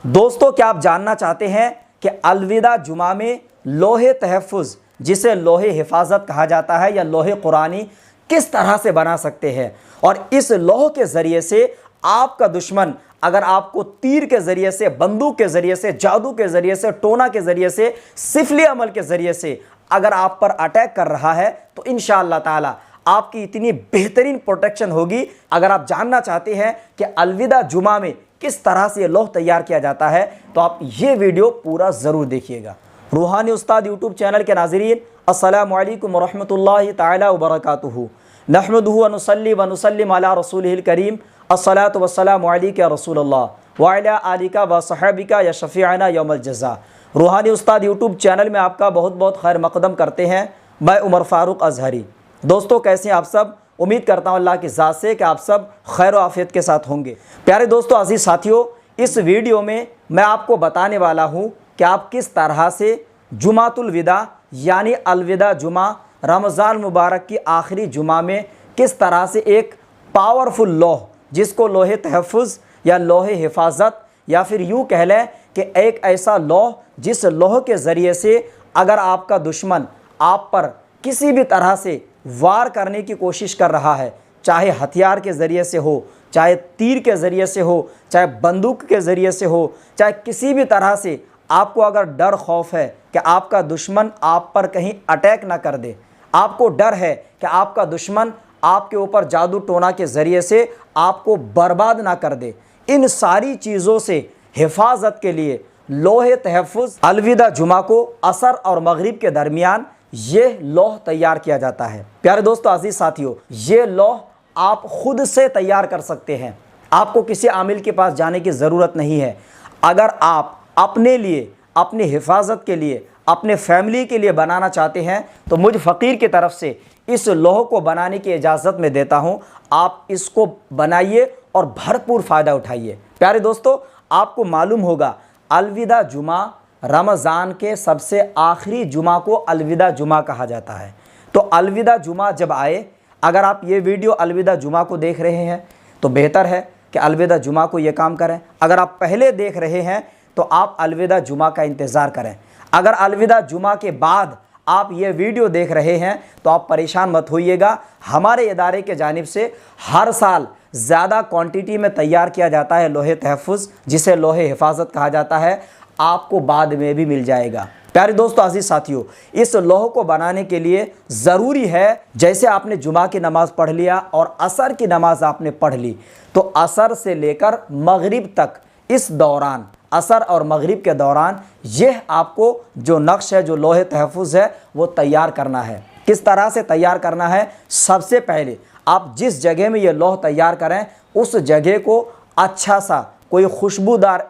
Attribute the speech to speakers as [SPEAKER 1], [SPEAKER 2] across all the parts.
[SPEAKER 1] दोस्तों, क्या आप जानना चाहते हैं कि अलविदा जुमा में लोहे तहफ़्फ़ुज़, जिसे लोहे हिफाजत कहा जाता है या लोहे कुरानी, किस तरह से बना सकते हैं? और इस लोह के ज़रिए से आपका दुश्मन अगर आपको तीर के ज़रिए से, बंदूक के ज़रिए से, जादू के ज़रिए से, टोना के ज़रिए से, सिफली अमल के ज़रिए से अगर आप पर अटैक कर रहा है तो इंशाअल्लाह ताला आपकी इतनी बेहतरीन प्रोटेक्शन होगी। अगर आप जानना चाहते हैं कि अलविदा जुमा में किस तरह से ये लोह तैयार किया जाता है तो आप ये वीडियो पूरा ज़रूर देखिएगा। रूहानी उस्ताद यूट्यूब चैनल के नाज़रीन, अस्सलामु अलैकुम वरहमतुल्लाहि ताला वबरकातुहू। नहमदुहु व नुसल्ली व नुसल्लिम अला रसूलिहिल करीम। अस्सलातु वस्सलामु अलैका या रसूलल्लाह व अला आलिका व सहाबिका या शफ़ीअना यौमल जज़ा। रूहानी उस्ताद यूट्यूब चैनल में आपका बहुत बहुत खैर मक़दम करते हैं। मैं उमर फ़ारूक अज़हरी। दोस्तों, कैसे हैं आप सब? उम्मीद करता हूँ अल्लाह की ज़ात से कि आप सब खैर व आफ़ियत के साथ होंगे। प्यारे दोस्तों, अज़ीज़ साथियों, इस वीडियो में मैं आपको बताने वाला हूँ कि आप किस तरह से जुमातुल विदा यानी अलविदा जुमा, रमज़ान मुबारक की आखिरी जुमा में किस तरह से एक पावरफुल लोह, जिसको लोहे तहफ़्फ़ुज़ या लोहे हिफाजत या फिर यूँ कह लें कि एक ऐसा लोह जिस लोह के ज़रिए से अगर आपका दुश्मन आप पर किसी भी तरह से वार करने की कोशिश कर रहा है, चाहे हथियार के ज़रिए से हो, चाहे तीर के ज़रिए से हो, चाहे बंदूक के ज़रिए से हो, चाहे किसी भी तरह से आपको अगर डर खौफ है कि आपका दुश्मन आप पर कहीं अटैक ना कर दे, आपको डर है कि आपका दुश्मन आपके ऊपर जादू टोना के ज़रिए से आपको बर्बाद ना कर दे, इन सारी चीज़ों से हिफाजत के लिए लोहे तहफ़्फ़ुज़ अलविदा जुमा को असर और मगरिब के दरमियान ये लोह तैयार किया जाता है। प्यारे दोस्तों, अजीज़ साथियों, ये लोह आप खुद से तैयार कर सकते हैं। आपको किसी आमिल के पास जाने की ज़रूरत नहीं है। अगर आप अपने लिए, अपनी हिफाजत के लिए, अपने फैमिली के लिए बनाना चाहते हैं तो मुझ फ़कीर की तरफ से इस लोह को बनाने की इजाज़त मैं देता हूँ। आप इसको बनाइए और भरपूर फ़ायदा उठाइए। प्यारे दोस्तों, आपको मालूम होगा अलविदा जुमा, रमज़ान के सबसे आखिरी जुमा को अलविदा जुमा कहा जाता है। तो अलविदा जुमा जब आए, अगर आप ये वीडियो अलविदा जुमा को देख रहे हैं तो बेहतर है कि अलविदा जुमा को ये काम करें। अगर आप पहले देख रहे हैं तो आप अलविदा जुमा का इंतज़ार करें। अगर अलविदा जुमा के बाद आप ये वीडियो देख रहे हैं तो आप परेशान मत होइएगा। हमारे इदारे के जानिब से हर साल ज़्यादा क्वांटिटी में तैयार किया जाता है लोहे तहफ़्फ़ुज़, जिसे लोहे हिफाजत कहा जाता है। आपको बाद में भी मिल जाएगा। प्यारे दोस्तों, अजीज़ साथियों, इस लोह को बनाने के लिए ज़रूरी है, जैसे आपने जुमा की नमाज़ पढ़ लिया और असर की नमाज़ आपने पढ़ ली, तो असर से लेकर मगरिब तक, इस दौरान, असर और मगरिब के दौरान यह आपको जो नक्श है, जो लोहे तहफ़्फ़ुज़ है, वो तैयार करना है। किस तरह से तैयार करना है? सबसे पहले आप जिस जगह में ये लोह तैयार करें उस जगह को अच्छा सा कोई खुशबूदार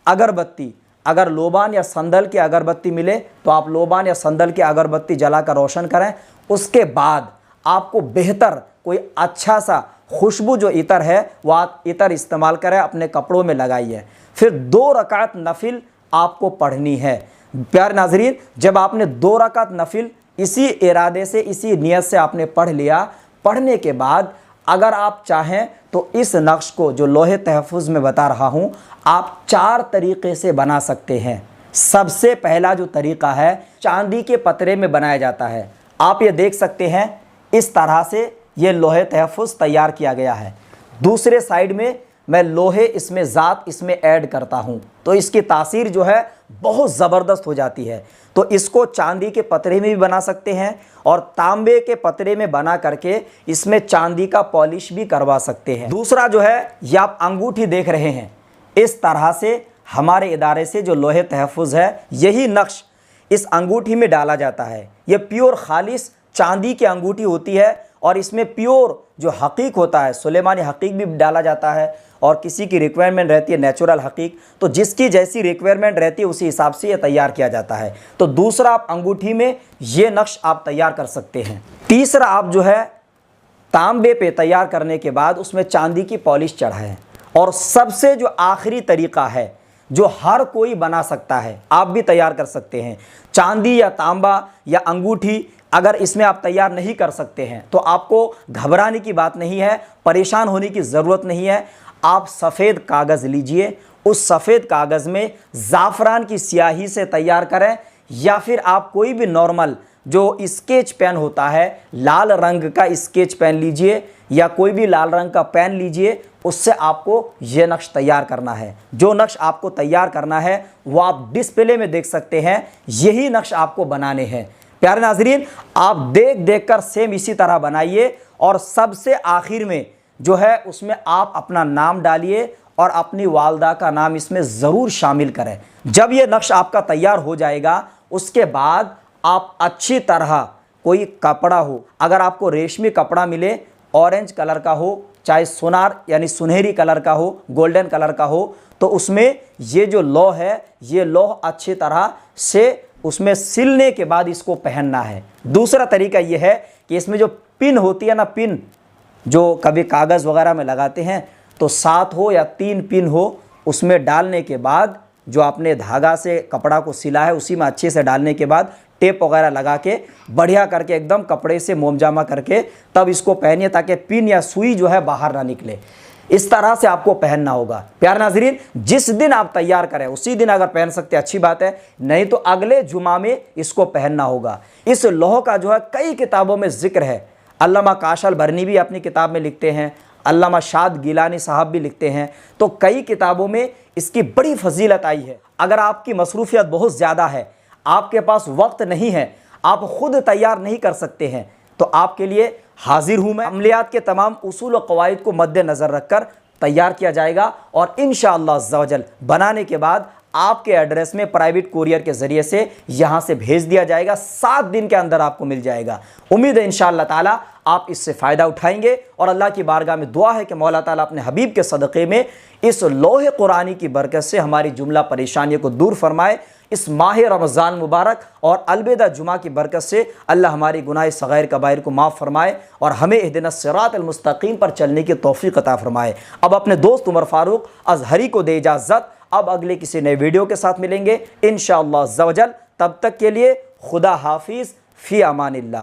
[SPEAKER 1] अगरबत्ती, अगर लोबान या संदल की अगरबत्ती मिले तो आप लोबान या संदल की अगरबत्ती जलाकर रोशन करें। उसके बाद आपको बेहतर कोई अच्छा सा खुशबू जो इतर है वो आप इतर इस्तेमाल करें, अपने कपड़ों में लगाइए। फिर 2 रकात नफिल आपको पढ़नी है। प्यारे नाज़रीन, जब आपने 2 रकात नफिल इसी इरादे से, इसी नियत से आपने पढ़ लिया, पढ़ने के बाद अगर आप चाहें तो इस नक्श को जो लोहे तहफ़्फ़ुज़ में बता रहा हूँ आप 4 तरीक़े से बना सकते हैं। सबसे पहला जो तरीक़ा है, चांदी के पतरे में बनाया जाता है। आप ये देख सकते हैं, इस तरह से ये लोहे तहफ़्फ़ुज़ तैयार किया गया है। दूसरे साइड में मैं लोहे इसमें ज़ात इसमें ऐड करता हूँ तो इसकी तासीर जो है बहुत ज़बरदस्त हो जाती है। तो इसको चांदी के पतरे में भी बना सकते हैं और तांबे के पतरे में बना करके इसमें चांदी का पॉलिश भी करवा सकते हैं। दूसरा जो है, ये आप अंगूठी देख रहे हैं, इस तरह से हमारे इदारे से जो लोहे तहफ़्फ़ुज़ है, यही नक्श इस अंगूठी में डाला जाता है। ये प्योर खालिस चांदी की अंगूठी होती है और इसमें प्योर जो हकीक होता है, सुलेमानी हकीक भी डाला जाता है और किसी की रिक्वायरमेंट रहती है नेचुरल हकीक, तो जिसकी जैसी रिक्वायरमेंट रहती है उसी हिसाब से ये तैयार किया जाता है। तो दूसरा, आप अंगूठी में ये नक्श आप तैयार कर सकते हैं। तीसरा, आप जो है तांबे पे तैयार करने के बाद उसमें चांदी की पॉलिश चढ़ाएं। और सबसे जो आखिरी तरीक़ा है जो हर कोई बना सकता है, आप भी तैयार कर सकते हैं, चांदी या तांबा या अंगूठी अगर इसमें आप तैयार नहीं कर सकते हैं तो आपको घबराने की बात नहीं है, परेशान होने की ज़रूरत नहीं है। आप सफ़ेद कागज़ लीजिए, उस सफ़ेद कागज़ में ज़ाफ़रान की स्याही से तैयार करें, या फिर आप कोई भी नॉर्मल जो स्केच पेन होता है, लाल रंग का स्केच पेन लीजिए या कोई भी लाल रंग का पेन लीजिए, उससे आपको ये नक्श तैयार करना है। जो नक्श आपको तैयार करना है वो आप डिस्प्ले में देख सकते हैं, यही नक्श आपको बनाने हैं। प्यारे नाज़रीन, आप देख देख कर सेम इसी तरह बनाइए और सबसे आखिर में जो है उसमें आप अपना नाम डालिए और अपनी वालदा का नाम इसमें ज़रूर शामिल करें। जब ये नक्श आपका तैयार हो जाएगा, उसके बाद आप अच्छी तरह कोई कपड़ा हो, अगर आपको रेशमी कपड़ा मिले, ऑरेंज कलर का हो, चाहे सुनार यानी सुनहरी कलर का हो, गोल्डन कलर का हो, तो उसमें ये जो लौह है, ये लौह अच्छी तरह से उसमें सिलने के बाद इसको पहनना है। दूसरा तरीका ये है कि इसमें जो पिन होती है ना, पिन जो कभी कागज़ वगैरह में लगाते हैं, तो 7 हो या 3 पिन हो, उसमें डालने के बाद जो आपने धागा से कपड़ा को सिला है उसी में अच्छे से डालने के बाद टेप वगैरह लगा के बढ़िया करके एकदम कपड़े से मोमजामा करके तब इसको पहनिए, ताकि पिन या सुई जो है बाहर ना निकले। इस तरह से आपको पहनना होगा। प्यारे नाज़रीन, जिस दिन आप तैयार करें उसी दिन अगर पहन सकते अच्छी बात है, नहीं तो अगले जुमा में इसको पहनना होगा। इस लौह का जो है कई किताबों में जिक्र है। अल्लामा काशल बरनी भी अपनी किताब में लिखते हैं, अल्लामा शाद गिलानी साहब भी लिखते हैं, तो कई किताबों में इसकी बड़ी फजीलत आई है। अगर आपकी मसरूफियत बहुत ज़्यादा है, आपके पास वक्त नहीं है, आप खुद तैयार नहीं कर सकते हैं, तो आपके लिए हाजिर हूँ मैं। अमलियात के तमाम उसूल और कवायद को मद्देनज़र रखकर तैयार किया जाएगा और इंशाअल्लाह अज़्ज़ा वजल बनाने के बाद आपके एड्रेस में प्राइवेट कुरियर के ज़रिए से यहाँ से भेज दिया जाएगा। 7 दिन के अंदर आपको मिल जाएगा। उम्मीद है इंशाअल्लाह ताला आप इससे फ़ायदा उठाएंगे और अल्लाह की बारगाह में दुआ है कि मौला ताला अपने हबीब के सदक़े में इस लोहे कुरानी की बरकत से हमारी जुमला परेशानियों को दूर फरमाए। इस माह रमज़ान मुबारक और अलविदा जुमा की बरकत से अल्लाह हमारी गुनाह सग़ैर कबाइर को माफ़ फरमाए और हमें इहदिनस सिरातल मुस्तक़ीम पर चलने की तौफ़ीक़ अता फरमाए। अब अपने दोस्त उमर फ़ारूक अज़हरी को दे इजाज़त। अब अगले किसी नए वीडियो के साथ मिलेंगे इंशाअल्लाह अज़्ज़ा वजल। तब तक के लिए खुदा हाफिज़, फ़ी अमानिल्लाह।